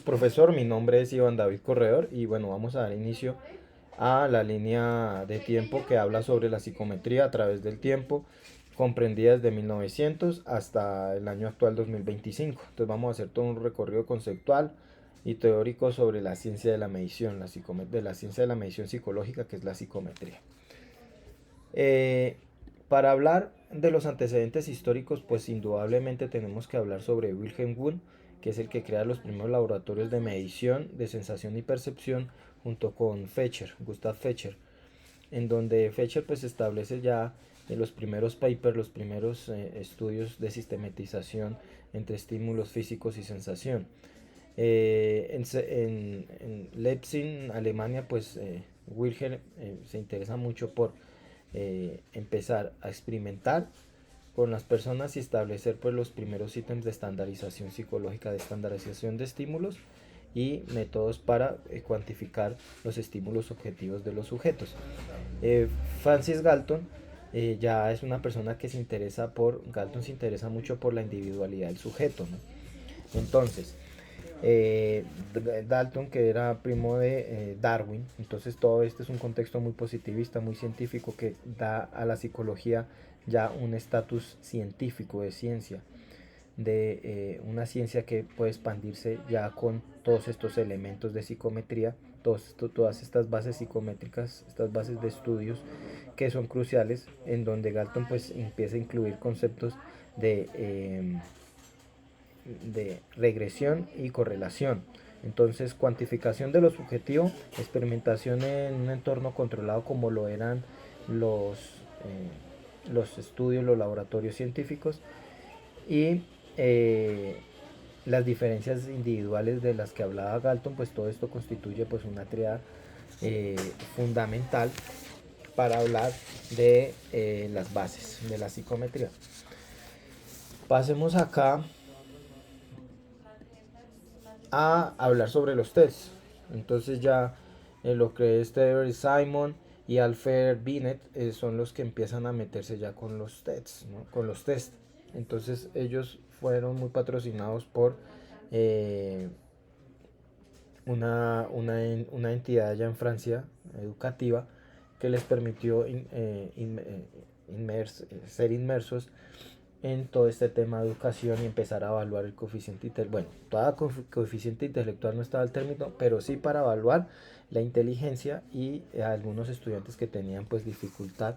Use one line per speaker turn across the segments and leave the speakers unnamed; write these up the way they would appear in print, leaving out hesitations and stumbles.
Profesor, mi nombre es Iván David Corredor y bueno, vamos a dar inicio a la línea de tiempo que habla sobre la psicometría a través del tiempo, comprendida desde 1900 hasta el año actual 2025. Entonces vamos a hacer todo un recorrido conceptual y teórico sobre la ciencia de la medición, de la ciencia de la medición psicológica que es la psicometría. Eh, para hablar de los antecedentes históricos, pues indudablemente tenemos que hablar sobre Wilhelm Wundt, que es el que crea los primeros laboratorios de medición de sensación y percepción junto con Fetcher, Gustav Fetcher, en donde Fetcher pues establece ya en los primeros papers, los primeros estudios de sistematización entre estímulos físicos y sensación. En Leipzig, Alemania, pues Wilhelm se interesa mucho por empezar a experimentar con las personas y establecer pues los primeros ítems de estandarización psicológica, de estandarización de estímulos y métodos para cuantificar los estímulos objetivos de los sujetos. Francis Galton ya es una persona que Galton se interesa mucho por la individualidad del sujeto, ¿no? Entonces, eh, Dalton, que era primo de Darwin. Entonces todo esto es un contexto muy positivista, muy científico, que da a la psicología ya un estatus científico de ciencia, de una ciencia que puede expandirse ya con todos estos elementos de psicometría, todas estas bases psicométricas, estas bases de estudios que son cruciales, en donde Galton pues empieza a incluir conceptos de regresión y correlación. Entonces, cuantificación de lo subjetivo, experimentación en un entorno controlado como lo eran los, los estudios, los laboratorios científicos y las diferencias individuales de las que hablaba Galton, pues todo esto constituye pues una tríada fundamental para hablar de las bases de la psicometría. Pasemos acá a hablar sobre los tests. Entonces ya lo que es Trevor Simon y Alfred Binet son los que empiezan a meterse ya con los tests, ¿no? Con los tests. Entonces ellos fueron muy patrocinados por eh, una entidad allá en Francia, educativa, que les permitió ser inmersos en todo este tema de educación y empezar a evaluar el coeficiente intelectual. Bueno, todo coeficiente intelectual no estaba el término, pero sí para evaluar la inteligencia y algunos estudiantes que tenían pues dificultad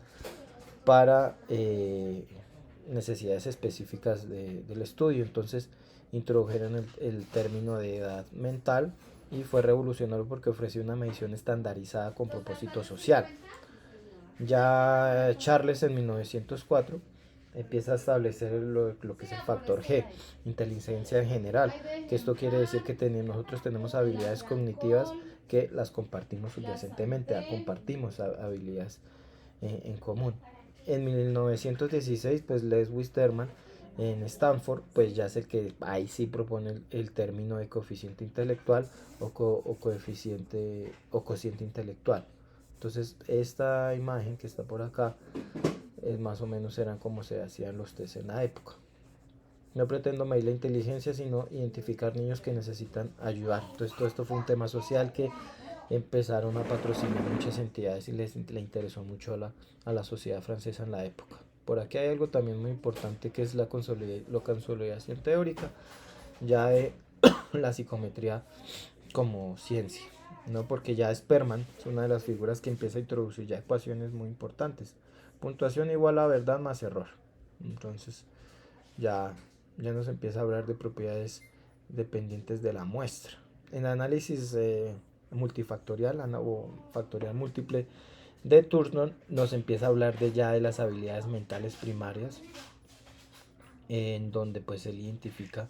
para necesidades específicas del estudio. Entonces introdujeron el término de edad mental y fue revolucionario porque ofreció una medición estandarizada con propósito social. Ya Charles en 1904 empieza a establecer lo que es el factor G, inteligencia en general, que esto quiere decir que nosotros tenemos habilidades cognitivas que las compartimos subyacentemente, compartimos habilidades en común. En 1916, pues Lewis Terman en Stanford, pues ya es el que ahí sí propone el término de coeficiente intelectual o coeficiente o cociente intelectual. Entonces, esta imagen que está por acá es más o menos eran como se hacían los test en la época. No pretendo medir la inteligencia, sino identificar niños que necesitan ayudar. Entonces, todo esto fue un tema social que empezaron a patrocinar muchas entidades y le interesó mucho a la sociedad francesa en la época. Por aquí hay algo también muy importante que es la consolidación teórica ya de la psicometría como ciencia, ¿no? Porque ya Sperman es una de las figuras que empieza a introducir ya ecuaciones muy importantes. Puntuación igual a verdad más error. Entonces ya, ya nos empieza a hablar de propiedades dependientes de la muestra. En análisis multifactorial o factorial múltiple de Thurston nos empieza a hablar de ya de las habilidades mentales primarias, en donde pues él identifica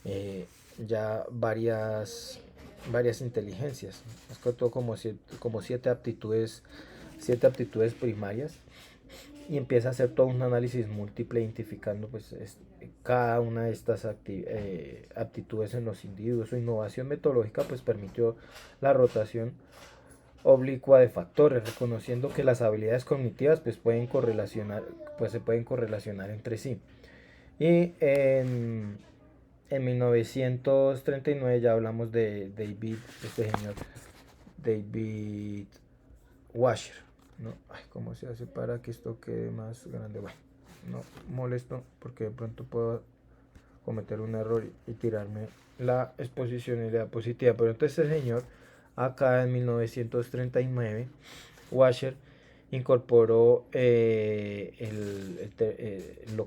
eh, ya varias inteligencias, es que todo como siete aptitudes primarias, y empieza a hacer todo un análisis múltiple identificando pues cada una de estas aptitudes en los individuos. Su innovación metodológica pues permitió la rotación oblicua de factores, reconociendo que las habilidades cognitivas pues se pueden correlacionar entre sí. Y En 1939 ya hablamos de este señor, David Washer, ¿no? Ay, ¿cómo se hace para que esto quede más grande? Bueno, no molesto porque de pronto puedo cometer un error y tirarme la exposición y la diapositiva. Pero entonces el señor, acá en 1939, Washer incorporó lo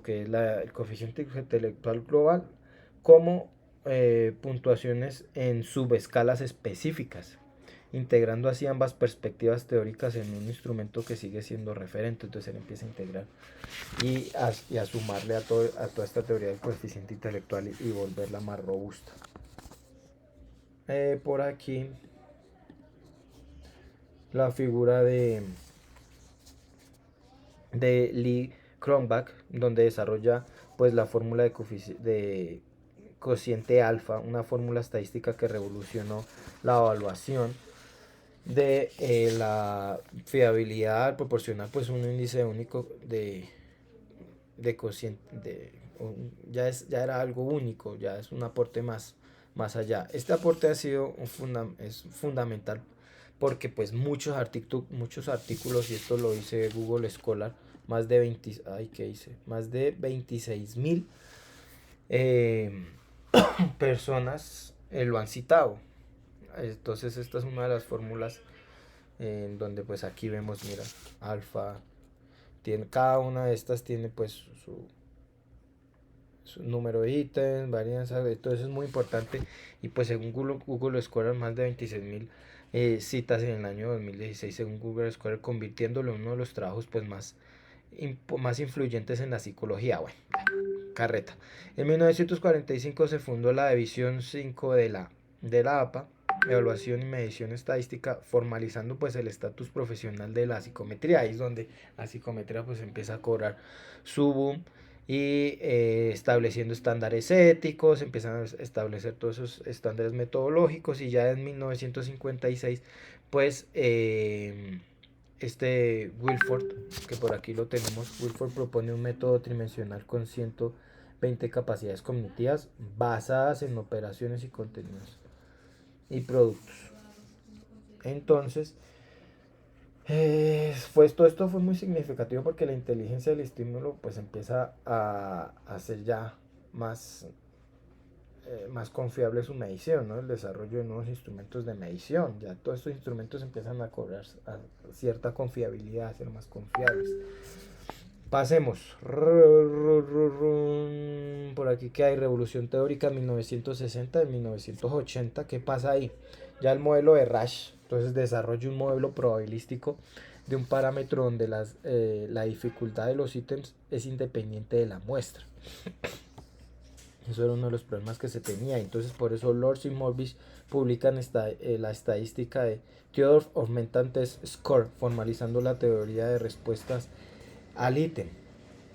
que es el coeficiente intelectual global como puntuaciones en subescalas específicas, integrando así ambas perspectivas teóricas en un instrumento que sigue siendo referente. Entonces él empieza a integrar y a sumarle a toda esta teoría del coeficiente intelectual y volverla más robusta. Por aquí la figura de Lee Cronbach, donde desarrolla pues la fórmula de cociente alfa, una fórmula estadística que revolucionó la evaluación de la fiabilidad al proporcionar pues un índice único de cociente, ya era algo único, ya es un aporte más allá. Este aporte ha sido es fundamental porque pues muchos artículos, y esto lo dice Google Scholar, más de 20, ay, ¿qué hice? Más de 26.000 personas lo han citado. Entonces esta es una de las fórmulas en donde pues aquí vemos, mira, alfa, cada una de estas tiene pues su número de ítems, varianza, todo eso es muy importante. Y pues según Google Scholar, más de 26.000 citas en el año 2016 según Google Scholar, convirtiéndolo en uno de los trabajos pues más influyentes en la psicología. Bueno, carreta. En 1945 se fundó la División 5 de la APA, Evaluación y Medición Estadística, formalizando pues el estatus profesional de la psicometría. Ahí es donde la psicometría pues empieza a cobrar su boom y estableciendo estándares éticos, empiezan a establecer todos esos estándares metodológicos, y ya en 1956 pues Wilford, que por aquí lo tenemos, Wilford propone un método tridimensional con 120 capacidades cognitivas basadas en operaciones y contenidos y productos. Entonces, todo esto fue muy significativo porque la inteligencia del estímulo pues empieza a ser ya más confiable su medición, ¿no? El desarrollo de nuevos instrumentos de medición. Ya todos estos instrumentos empiezan a cobrar cierta confiabilidad, a ser más confiables. Pasemos. Por aquí que hay revolución teórica en 1960, en 1980. ¿Qué pasa ahí? Ya el modelo de Rasch, entonces desarrolla un modelo probabilístico de un parámetro donde la dificultad de los ítems es independiente de la muestra. Eso era uno de los problemas que se tenía. Entonces por eso Lorz y Morbish publican la estadística de Theodore Augmented Test Score, formalizando la teoría de respuestas al ítem,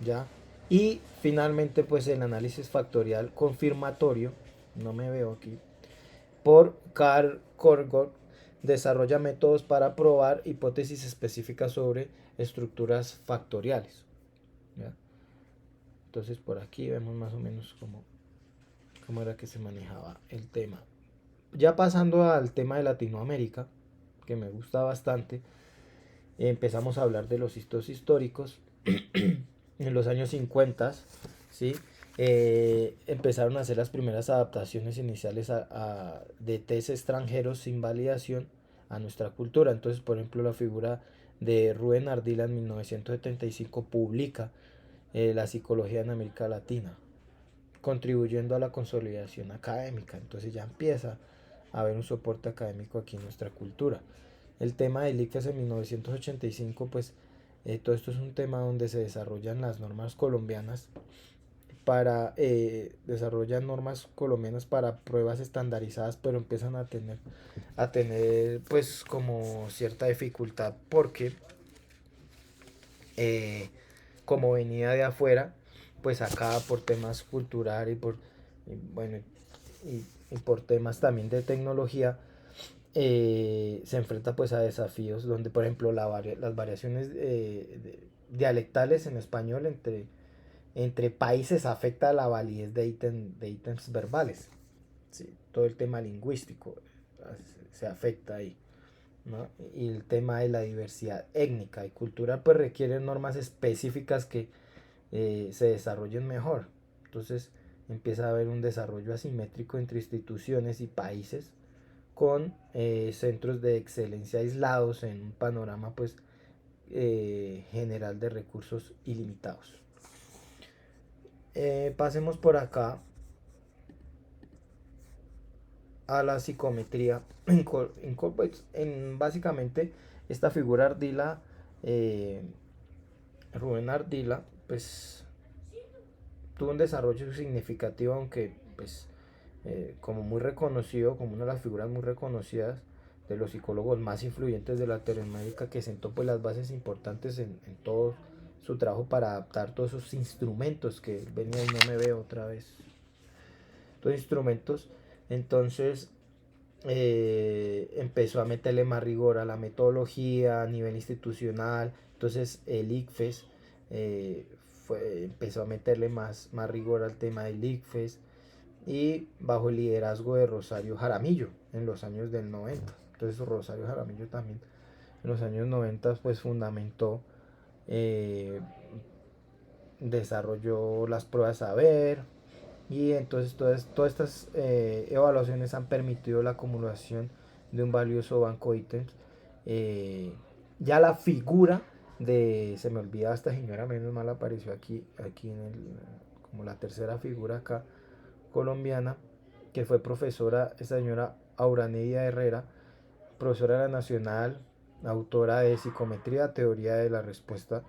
¿ya? Y finalmente pues el análisis factorial confirmatorio, no me veo aquí, por Karl Korgott, desarrolla métodos para probar hipótesis específicas sobre estructuras factoriales, ¿ya? Entonces por aquí vemos más o menos cómo era que se manejaba el tema. Ya pasando al tema de Latinoamérica, que me gusta bastante, empezamos a hablar de los hitos históricos. En los años 50, ¿sí? Empezaron a hacer las primeras adaptaciones iniciales de test extranjeros sin validación a nuestra cultura. Entonces, por ejemplo, la figura de Rubén Ardila en 1975 publica la psicología en América Latina, contribuyendo a la consolidación académica. Entonces ya empieza a haber un soporte académico aquí en nuestra cultura. El tema del ICFES en 1985, pues todo esto es un tema donde se desarrollan las normas colombianas para pruebas estandarizadas, pero empiezan a tener pues como cierta dificultad porque como venía de afuera, pues acá por temas culturales y por temas también de tecnología, se enfrenta pues a desafíos donde por ejemplo las variaciones dialectales en español entre países afecta la validez de ítems verbales. Sí, todo el tema lingüístico se afecta ahí, ¿no? Y el tema de la diversidad étnica y cultural pues requiere normas específicas que se desarrollen mejor. Entonces empieza a haber un desarrollo asimétrico entre instituciones y países con centros de excelencia aislados en un panorama pues general de recursos ilimitados. Pasemos por acá a la psicometría. Básicamente esta figura Ardila, Rubén Ardila, pues tuvo un desarrollo significativo, aunque pues como muy reconocido, como una de las figuras muy reconocidas de los psicólogos más influyentes de Latinoamérica, que sentó pues las bases importantes en todo su trabajo para adaptar todos esos instrumentos que venía y no me veo otra vez. Todos instrumentos. Entonces empezó a meterle más rigor a la metodología a nivel institucional. Entonces el ICFES empezó a meterle más rigor al tema del ICFES, y bajo el liderazgo de Rosario Jaramillo en los años del 90. Entonces Rosario Jaramillo también en los años 90 pues fundamentó, desarrolló las pruebas saber, y entonces todas estas evaluaciones han permitido la acumulación de un valioso banco de ítems. Ya la figura se me olvida esta señora, menos mal apareció aquí como la tercera figura acá, colombiana, que fue profesora, esta señora Auranedia Herrera, profesora de la Nacional, autora de Psicometría, Teoría de la Respuesta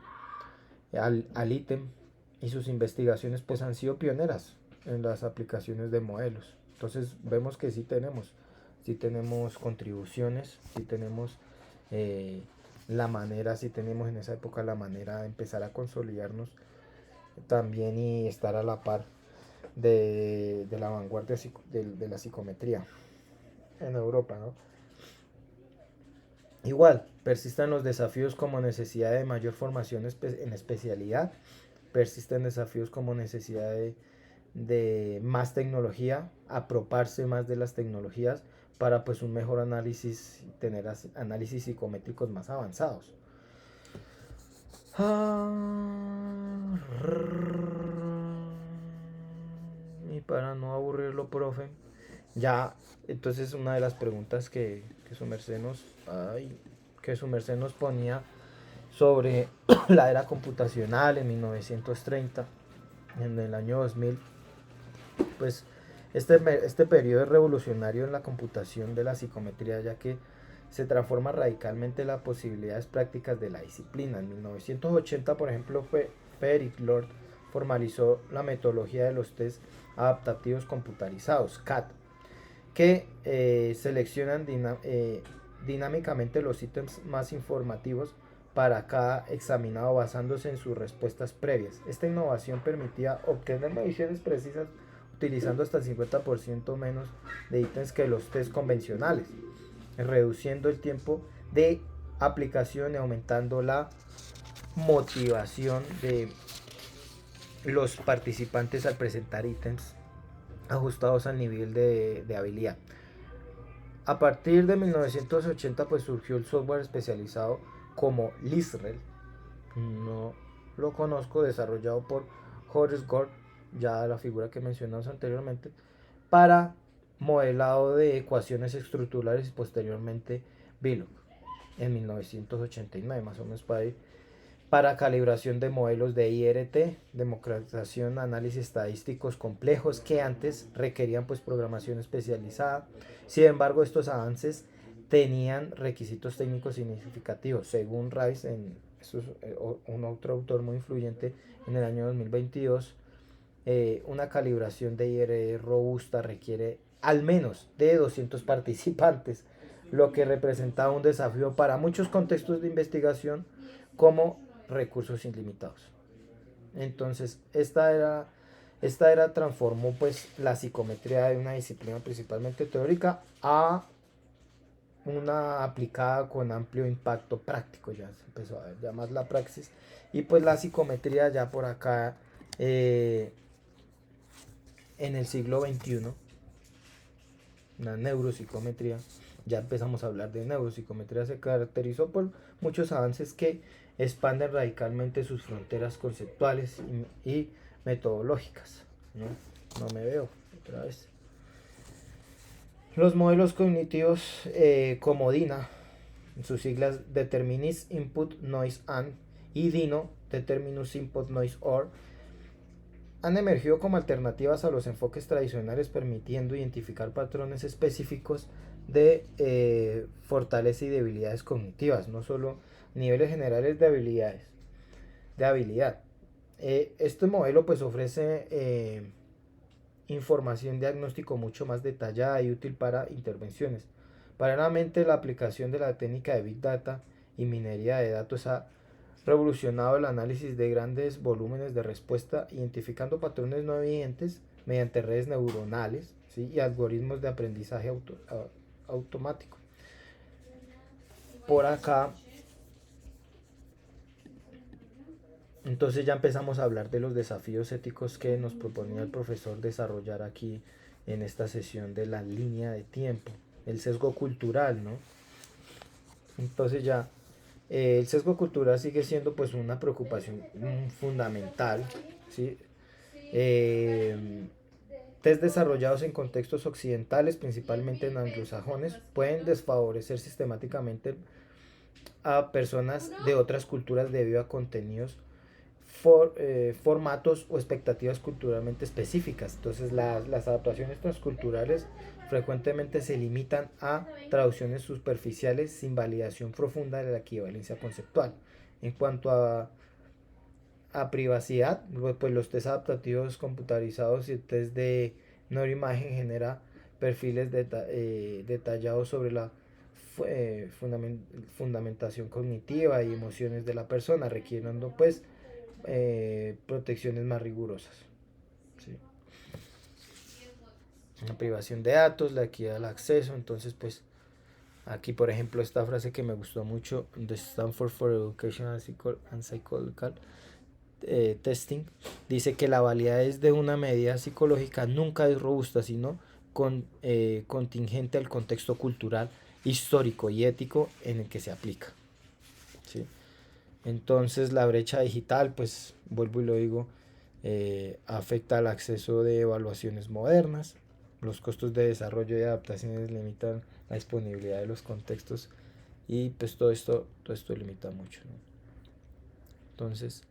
al ítem, y sus investigaciones pues han sido pioneras en las aplicaciones de modelos. Entonces vemos que sí tenemos contribuciones, sí tenemos la manera, sí tenemos en esa época la manera de empezar a consolidarnos también y estar a la par de la vanguardia de la psicometría en Europa, ¿no? Igual, persisten los desafíos como necesidad de mayor formación en especialidad, persisten desafíos como necesidad de más tecnología, apropiarse más de las tecnologías para pues un mejor análisis, tener análisis psicométricos más avanzados. Y para no aburrirlo, profe, ya, entonces una de las preguntas que su merced nos ponía sobre la era computacional en 1930, en el año 2000, pues este periodo es revolucionario en la computación de la psicometría, ya que se transforma radicalmente las posibilidades prácticas de la disciplina. En 1980, por ejemplo, Frederick Lord formalizó la metodología de los test adaptativos computarizados, CAT, que seleccionan dinámicamente los ítems más informativos para cada examinado basándose en sus respuestas previas. Esta innovación permitía obtener mediciones precisas utilizando hasta el 50% menos de ítems que los test convencionales, reduciendo el tiempo de aplicación y aumentando la motivación de los participantes al presentar ítems ajustados al nivel de habilidad. A partir de 1980 pues surgió el software especializado como LISREL, no lo conozco, desarrollado por Horace Gord, ya la figura que mencionamos anteriormente, para modelado de ecuaciones estructurales, y posteriormente VLOOK en 1989, más o menos para calibración de modelos de IRT, democratización, análisis estadísticos complejos que antes requerían pues programación especializada. Sin embargo, estos avances tenían requisitos técnicos significativos. Según Rice, un otro autor muy influyente, en el año 2022, una calibración de IRT robusta requiere al menos de 200 participantes, lo que representaba un desafío para muchos contextos de investigación como recursos ilimitados. Entonces, esta era transformó pues la psicometría de una disciplina principalmente teórica a una aplicada con amplio impacto práctico. Ya se empezó a ver ya más la praxis, y pues la psicometría ya por acá en el siglo XXI, la neuropsicometría, ya empezamos a hablar de neuropsicometría, se caracterizó por muchos avances que expanden radicalmente sus fronteras conceptuales y metodológicas. No me veo otra vez. Los modelos cognitivos como DINA, sus siglas Determinist Input Noise and y DINO, Determinus Input Noise OR, han emergido como alternativas a los enfoques tradicionales, permitiendo identificar patrones específicos de fortaleza y debilidades cognitivas, no solo niveles generales de habilidad. Este modelo pues ofrece información diagnóstico mucho más detallada y útil para intervenciones. Paralelamente, la aplicación de la técnica de Big Data y minería de datos ha revolucionado el análisis de grandes volúmenes de respuesta, identificando patrones no evidentes mediante redes neuronales, ¿sí? Y algoritmos de aprendizaje automático. Por acá, entonces ya empezamos a hablar de los desafíos éticos que nos proponía el profesor desarrollar aquí en esta sesión de la línea de tiempo, el sesgo cultural, ¿no? Entonces ya el sesgo cultural sigue siendo pues una preocupación fundamental, ¿sí? Test desarrollados en contextos occidentales, principalmente en anglosajones, pueden desfavorecer sistemáticamente a personas de otras culturas debido a contenidos, formatos o expectativas culturalmente específicas. Entonces las adaptaciones transculturales frecuentemente se limitan a traducciones superficiales sin validación profunda de la equivalencia conceptual. En cuanto a privacidad, pues los test adaptativos computarizados y el test de neuroimagen genera perfiles detallados sobre la fundamentación cognitiva y emociones de la persona, requiriendo pues protecciones más rigurosas. ¿Sí? La privación de datos, la equidad al acceso. Entonces pues aquí por ejemplo esta frase que me gustó mucho de Stanford for Education and Psychological Testing dice que la validez de una medida psicológica nunca es robusta, sino contingente al contexto cultural, histórico y ético en el que se aplica. ¿Sí? Entonces la brecha digital, pues vuelvo y lo digo, afecta al acceso de evaluaciones modernas. Los costos de desarrollo y adaptaciones limitan la disponibilidad de los contextos y pues todo esto limita mucho, ¿no? Entonces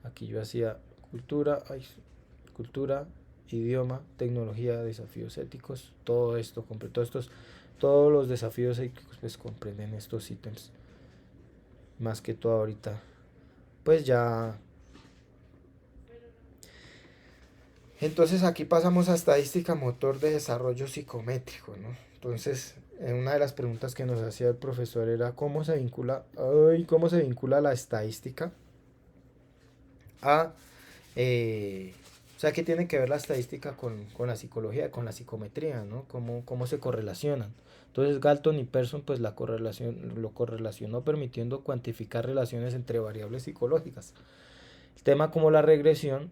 aquí yo hacía cultura, idioma, tecnología, desafíos éticos, todos los desafíos éticos pues comprenden estos ítems. Más que todo ahorita, pues ya. Entonces aquí pasamos a estadística motor de desarrollo psicométrico, ¿no? Entonces, una de las preguntas que nos hacía el profesor era cómo se vincula la estadística a o sea, ¿qué tiene que ver la estadística con la psicología, con la psicometría, ¿no? ¿Cómo se correlacionan? Entonces Galton y Persson pues lo correlacionó permitiendo cuantificar relaciones entre variables psicológicas. El tema como la regresión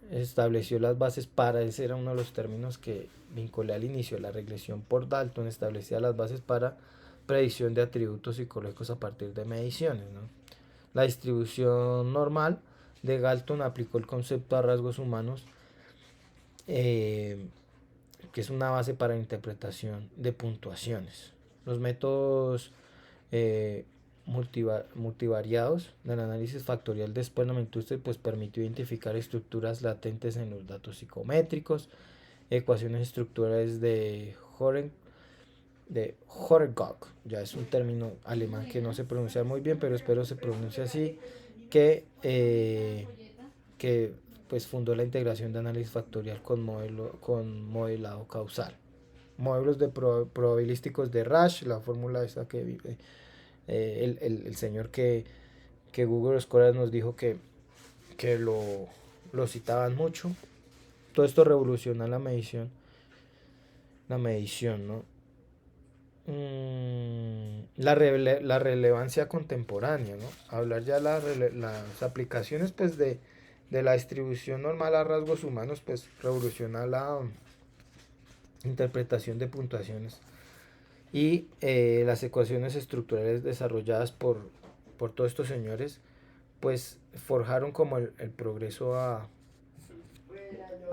estableció las bases para, ese era uno de los términos que vinculé al inicio, la regresión por Dalton establecía las bases para predicción de atributos psicológicos a partir de mediciones, ¿no? La distribución normal de Galton aplicó el concepto a rasgos humanos, que es una base para interpretación de puntuaciones. Los métodos multivariados del análisis factorial de Sperner-Matuster pues permitió identificar estructuras latentes en los datos psicométricos, ecuaciones estructurales de Horengog, ya es un término alemán que no se pronuncia muy bien, pero espero se pronuncie así, que pues fundó la integración de análisis factorial con modelado causal. Modelos de probabilísticos de Rasch, la fórmula esa que el señor que Google Scholar nos dijo que lo citaban mucho. Todo esto revoluciona la medición, ¿no? La relevancia contemporánea, ¿no? Hablar ya las aplicaciones pues de de la distribución normal a rasgos humanos, pues revoluciona la interpretación de puntuaciones y las ecuaciones estructurales desarrolladas por todos estos señores, pues forjaron como el progreso a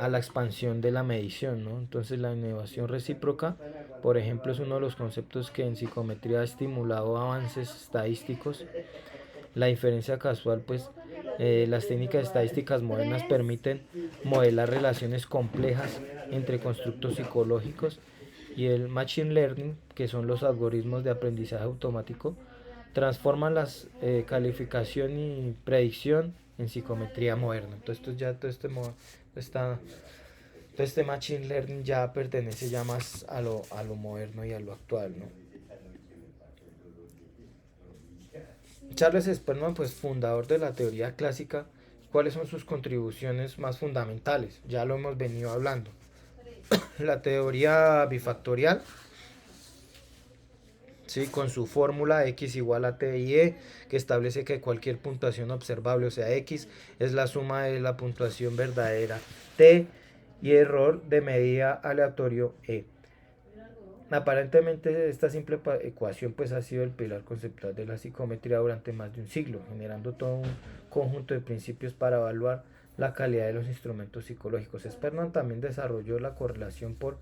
la expansión de la medición, ¿no? Entonces la innovación recíproca, por ejemplo, es uno de los conceptos que en psicometría ha estimulado avances estadísticos. La inferencia casual, pues las técnicas estadísticas modernas permiten modelar relaciones complejas entre constructos psicológicos, y el machine learning, que son los algoritmos de aprendizaje automático, transforman las calificación y predicción en psicometría moderna. Entonces todo este machine learning ya pertenece ya más a lo moderno y a lo actual, ¿no? Charles Sperman, pues fundador de la teoría clásica, ¿cuáles son sus contribuciones más fundamentales? Ya lo hemos venido hablando. La teoría bifactorial, ¿sí? Con su fórmula x igual a t y e, que establece que cualquier puntuación observable, o sea x, es la suma de la puntuación verdadera t y error de medida aleatorio e. Aparentemente esta simple ecuación pues ha sido el pilar conceptual de la psicometría durante más de un siglo, generando todo un conjunto de principios para evaluar la calidad de los instrumentos psicológicos. Sperman también desarrolló la correlación por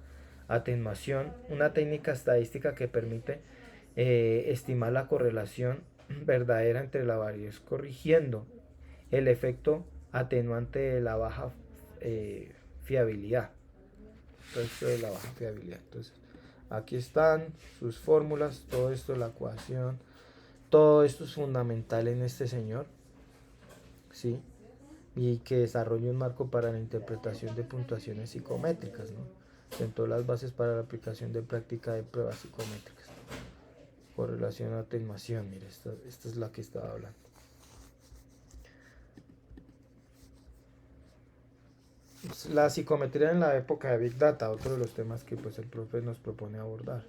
atenuación, una técnica estadística que permite estimar la correlación verdadera entre la variedad, corrigiendo el efecto atenuante de la baja fiabilidad. Entonces, de la baja fiabilidad. Entonces, aquí están sus fórmulas, todo esto, la ecuación, todo esto es fundamental en este señor, ¿sí? Y que desarrolle un marco para la interpretación de puntuaciones psicométricas, ¿no? Sentó las bases para la aplicación de práctica de pruebas psicométricas. Correlación a atenuación, mire, esta es la que estaba hablando. La psicometría en la época de Big Data, otro de los temas que pues el profe nos propone abordar.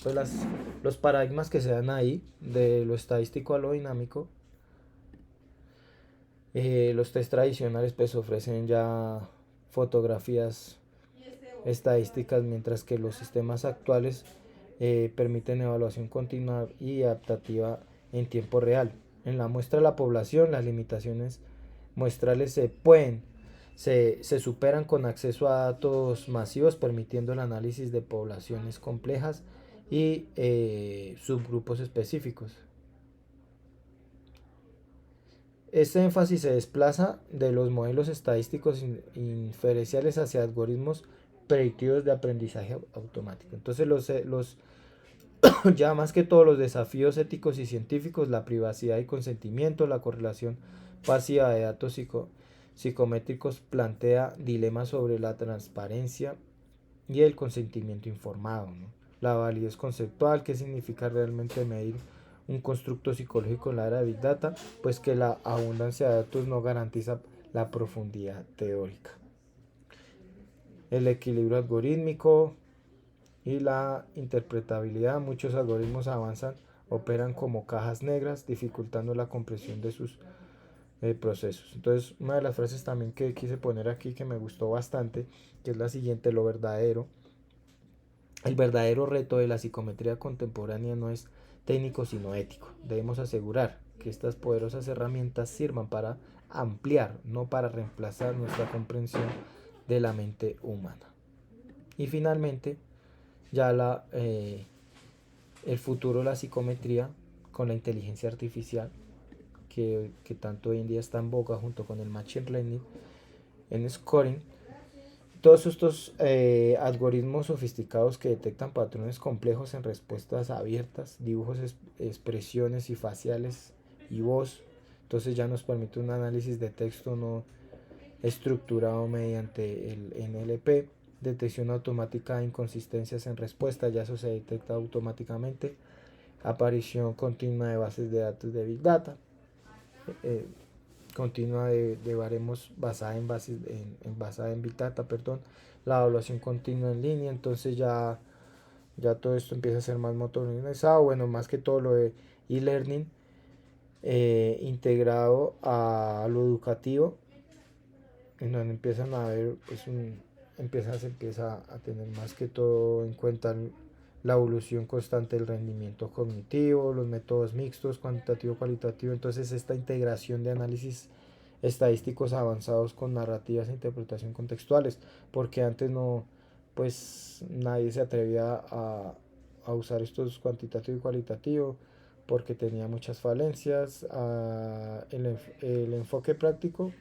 Pues los paradigmas que se dan ahí, de lo estadístico a lo dinámico, los test tradicionales pues ofrecen ya fotografías estadísticas, mientras que los sistemas actuales permiten evaluación continua y adaptativa en tiempo real. En la muestra de la población, las limitaciones muestrales se superan con acceso a datos masivos, permitiendo el análisis de poblaciones complejas y subgrupos específicos. Este énfasis se desplaza de los modelos estadísticos inferenciales hacia algoritmos predictivos de aprendizaje automático. Entonces ya más que todos los desafíos éticos y científicos, la privacidad y consentimiento, la correlación pasiva de datos psicométricos plantea dilemas sobre la transparencia y el consentimiento informado, ¿no? La validez conceptual, qué significa realmente medir un constructo psicológico en la era de Big Data, pues que la abundancia de datos no garantiza la profundidad teórica. El equilibrio algorítmico y la interpretabilidad. Muchos algoritmos avanzan, operan como cajas negras, dificultando la comprensión de sus procesos. Entonces, una de las frases también que quise poner aquí, que me gustó bastante, que es la siguiente: el verdadero reto de la psicometría contemporánea no es técnico sino ético. Debemos asegurar que estas poderosas herramientas sirvan para ampliar, no para reemplazar nuestra comprensión de la mente humana. Y finalmente, ya el futuro de la psicometría con la inteligencia artificial, que tanto hoy en día está en boga junto con el machine learning en scoring. Todos estos algoritmos sofisticados que detectan patrones complejos en respuestas abiertas, dibujos, expresiones y faciales y voz. Entonces ya nos permite un análisis de texto no estructurado mediante el NLP, detección automática de inconsistencias en respuesta, ya eso se detecta automáticamente, aparición continua de bases de datos de Big Data, continua de baremos basada en Big Data, la evaluación continua en línea. Entonces ya todo esto empieza a ser más motorizado, bueno, más que todo lo de e-learning, integrado a lo educativo, en donde empiezan a ver, pues se empieza a tener más que todo en cuenta la evolución constante del rendimiento cognitivo, los métodos mixtos, cuantitativo, cualitativo. Entonces esta integración de análisis estadísticos avanzados con narrativas e interpretación contextuales, porque antes no, pues nadie se atrevía a usar estos cuantitativo y cualitativo porque tenía muchas falencias. El enfoque práctico,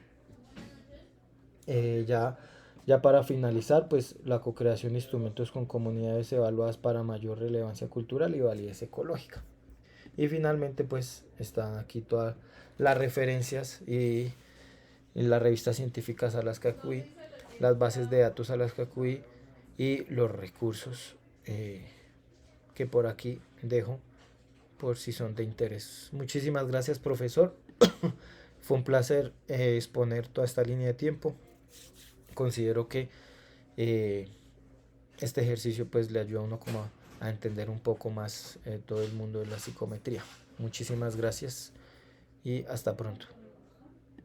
ya, ya para finalizar, pues la co-creación de instrumentos con comunidades evaluadas para mayor relevancia cultural y validez ecológica. Y finalmente pues están aquí todas las referencias y las revistas científicas a las que acudí, las bases de datos a las que acudí y los recursos que por aquí dejo por si son de interés. Muchísimas gracias, profesor. Fue un placer exponer toda esta línea de tiempo. Considero que eh, este ejercicio pues le ayuda a uno como a entender un poco más todo el mundo de la psicometría. Muchísimas gracias y hasta pronto.